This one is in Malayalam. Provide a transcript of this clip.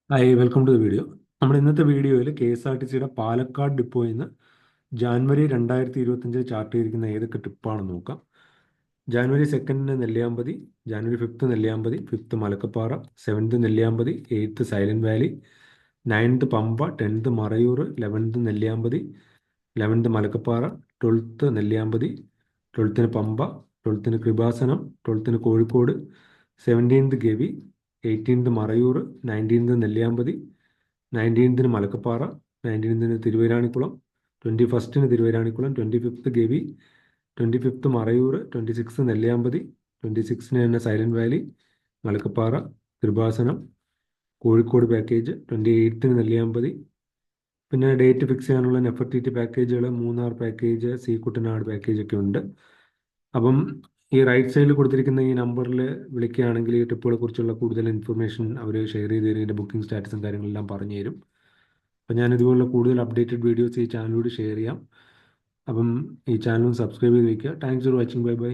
Hi welcome to the video. നമ്മുടെ ഇന്നത്തെ വീഡിയോയിൽ കെ എസ് ആർ ടി സിയുടെ പാലക്കാട് ഡിപ്പോയിൽ നിന്ന് ജാനുവരി 2025 ചാർട്ട് ചെയ്തിരിക്കുന്ന ഏതൊക്കെ ട്രിപ്പാണെന്ന് നോക്കാം. January 2 Nelliyampathy, January 5 Nelliyampathy, 5 Malakkappara, 7 Nelliyampathy, 8 Silent Valley, 9 Pampa, 10 Marayoor, 11 Nelliyampathy, 11 Malakkappara, 12 Nelliyampathy, 12 Pampa, 12 Kripasanam, 12 Kozhikode, 17 Gavi, 18 Marayoor, 19 Nelliyampathy, 19 Malakkappara, 19 Thiruvairanikkulam, 21 Thiruvairanikkulam, 25 Gavi, 25 Marayoor, 26 Nelliyampathy, 26 തന്നെ Silent Valley, Malakkappara, Kripasanam, Kozhikode package, 28 Nelliyampathy. പിന്നെ ഡേറ്റ് ഫിക്സ് ചെയ്യാനുള്ള നെഫർട്ടിറ്റി പാക്കേജുകൾ, Munnar package, see Kuttanad package ഒക്കെ ഉണ്ട്. അപ്പം ഈ റൈറ്റ് സൈഡിൽ കൊടുത്തിരിക്കുന്ന ഈ നമ്പറിൽ വിളിക്കുകയാണെങ്കിൽ ഈ ട്രിപ്പുകളെ കുറിച്ചുള്ള കൂടുതൽ ഇൻഫർമേഷൻ അവർ ഷെയർ ചെയ്ത് തരും, ഇതിൻ്റെ ബുക്കിംഗ് സ്റ്റാറ്റസും കാര്യങ്ങളെല്ലാം പറഞ്ഞു തരും. അപ്പം ഞാൻ ഇതുപോലുള്ള കൂടുതൽ അപ്ഡേറ്റഡ് വീഡിയോസ് ഈ ചാനലിലൂടെ ഷെയർ ചെയ്യാം. അപ്പം ഈ ചാനൽ സബ്സ്ക്രൈബ് ചെയ്ത് വയ്ക്കുക. Thanks for watching. Bye bye.